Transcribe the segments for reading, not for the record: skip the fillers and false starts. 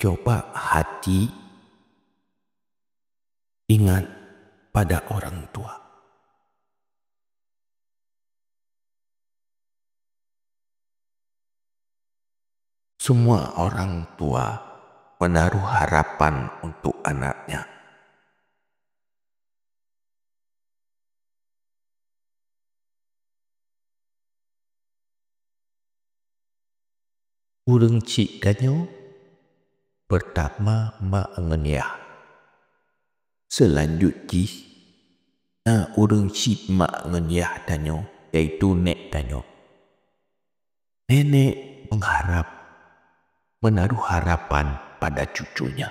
coba hati ingat pada orang tua. Semua orang tua menaruh harapan untuk anaknya. Urang cik danyo pertama mengenyah. Selanjutnya urang cik mengenyah danyo yaitu nek danyo. Nenek menaruh harapan pada cucunya.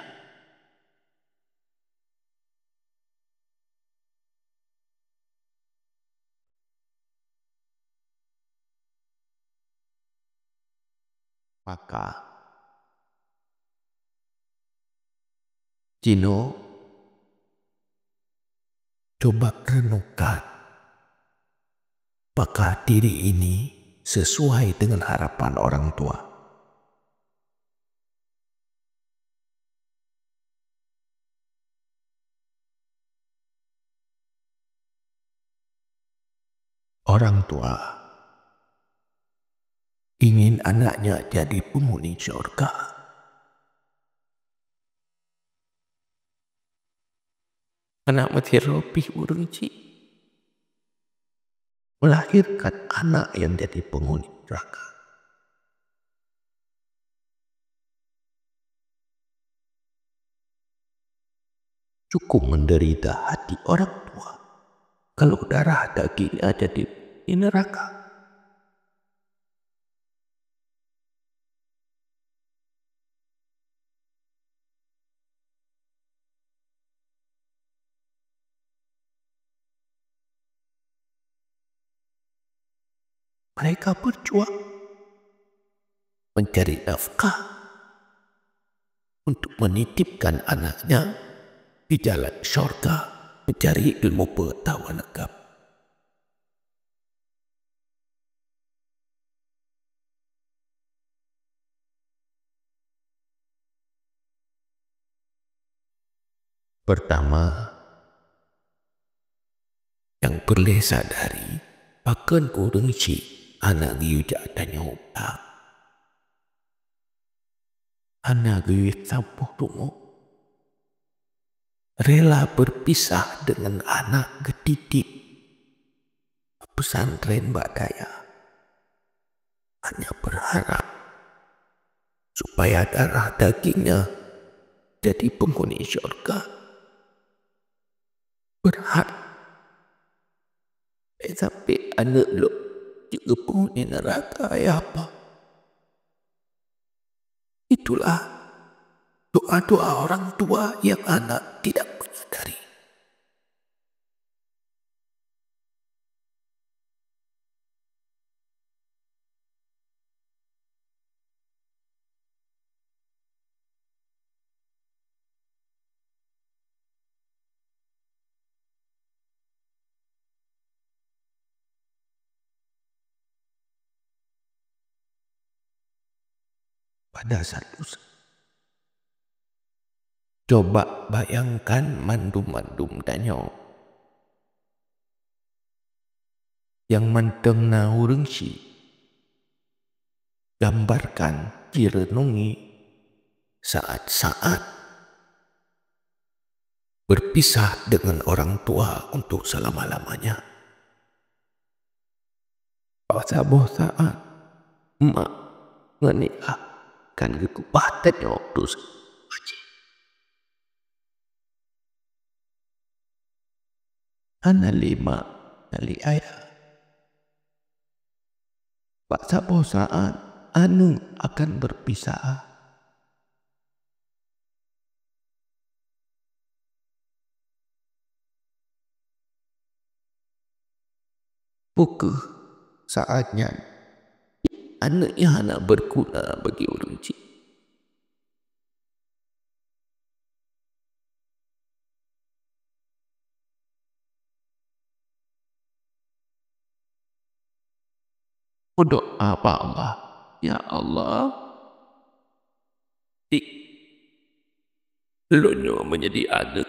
Maka Cino coba renungkan apakah diri ini sesuai dengan harapan orang tua. Orang tua ingin anaknya jadi penghuni surga. Anak mati urang cik melahirkan anak yang jadi penghuni neraka. Cukup menderita hati orang tua kalau darah dagingnya jadi di neraka. Mereka berjuang mencari nafkah untuk menitipkan anaknya di jalan surga mencari ilmu pengetahuan agama. Pertama, yang perlu sadari bahkan urang cik anak giuja danyo anak giu sampuh dungo rela berpisah dengan anak gedidik pesantren Mbak Daya hanya berharap supaya darah dagingnya jadi penghuni surga. Berharap sampai anak lo juga penghuni neraka ya apa. Itulah doa-doa orang tua yang anak tidak menyadari. Pada satu coba bayangkan mandum-mandum danyo yang manteng na urang cik gambarkan direnungi saat-saat berpisah dengan orang tua untuk selama-lamanya. Pada saat emak menikah kan kekuatan waktu anak 5 kali ayah. Pada saat anu akan berpisah. Pukul saatnya anaknya anak berguna bagi urang cik. Doa apa Allah? Ya Allah, Lonyo menjadi anak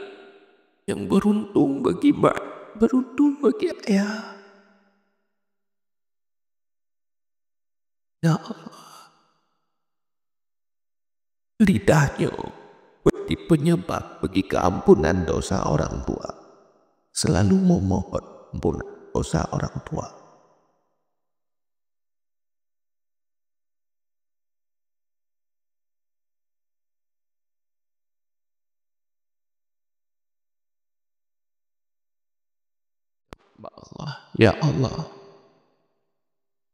yang beruntung bagi mak, beruntung bagi ayah. Ya Allah, lidahnya menjadi penyebab bagi keampunan dosa orang tua. Selalu memohon ampunan dosa orang tua. Ya Allah,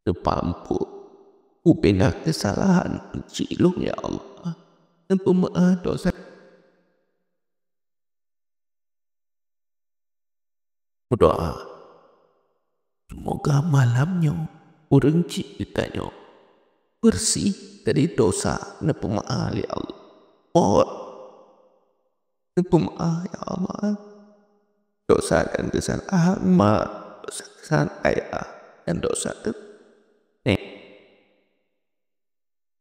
sepampu upena kesalahan cilung ya Allah, dan pemaaf dosa. Berdoa, semoga malamnya orang ciptanya bersih dari dosa dan pemaaf ya Allah. Oh, dan pemaaf ya Allah, dosa dan kesalahan mak, dosa kesalahan ayah, dan dosa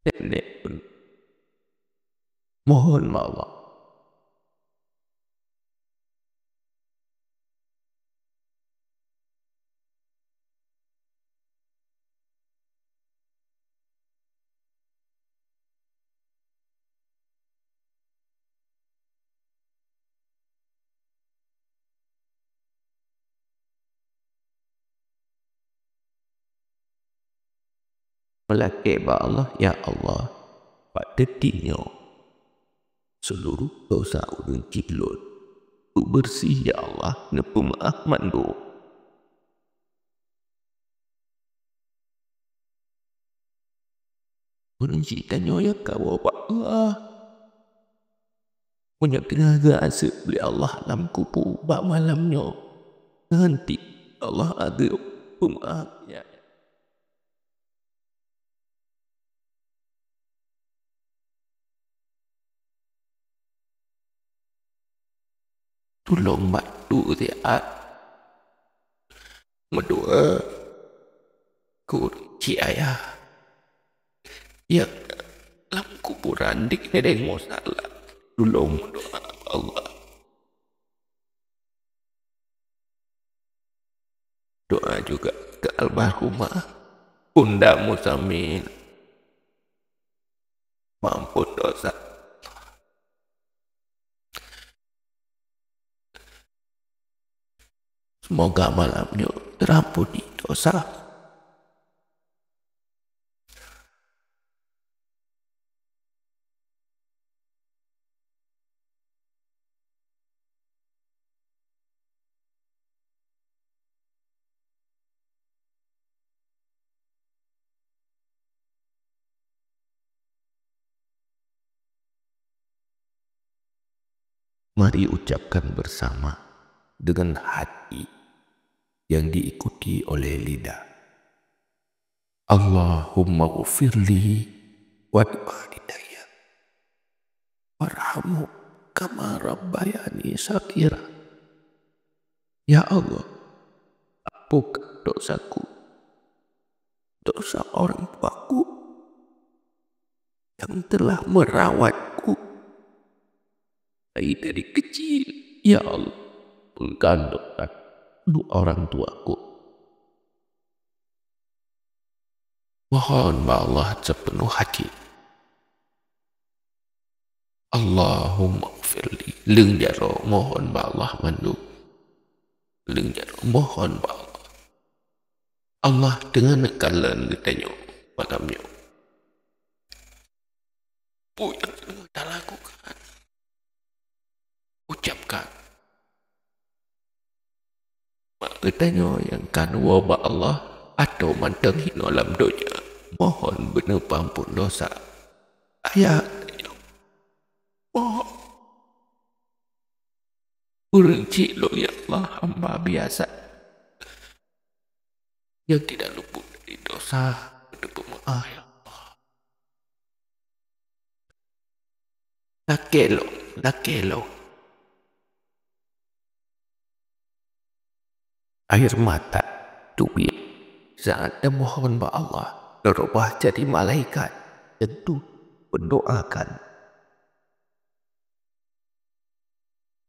nenek pun. Mohon Allah melaki Allah ya Allah, pada dirinya seluruh dosa orang cilun bersih ya Allah, dan pemaaf mandu. Orang ciptanya ya kau Allah, punya tenaga asal beli Allah dalam kubur bak malamnya nanti Allah ada pemaafnya. Tolong bantu dia mendoa kunci ayah yang dalam kuburan dik nedeng masalah. Tolong mendoa Allah, doa juga ke almarhumah Bunda Muzamin, mampun dosa. Semoga malamnya terampuni dosa. Mari ucapkan bersama dengan hati yang diikuti oleh lidah. Allahumma ghfirli wa walidayya warhamhu kama rabbayani shaghira. Ya Allah, ampunkan dosaku, dosa orang tuaku yang telah merawatku dari kecil. Ya Allah, ampunkan dosa orang tuaku. Mohon Allah sepenuh hati. Allahumma firli lưng jaro mohon Allah mandu lưng jaro mohon Allah. Allah dengan kalian ditanya malamnya apa yang kita lakukan, ucapkan. Maknanya yang kan wabak Allah atau manteng hina dalam dunia, mohon benar ampun dosa ayat. Oh, orang cilok ya Allah, hamba biasa yang tidak luput dari dosa. Pemaaf ya Allah. Lakelo. Air mata tubi saat memohon ba Allah berubah jadi malaikat tentu mendoakan.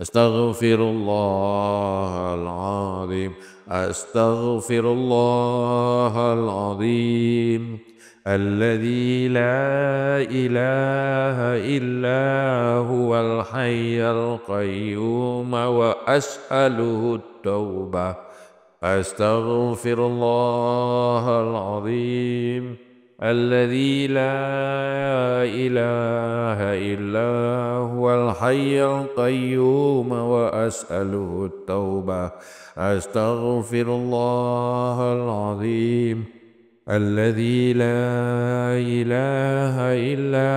أستغفر الله العظيم أستغفر الله العظيم الذي لا إله إلا هو الحي القيوم وأسأله التوبة أستغفر الله العظيم الذي لا إله إلا هو الحي القيوم وأسأله التوبة أستغفر الله العظيم الذي لا إله إلا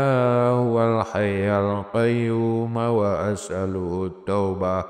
هو الحي القيوم وأسأله التوبة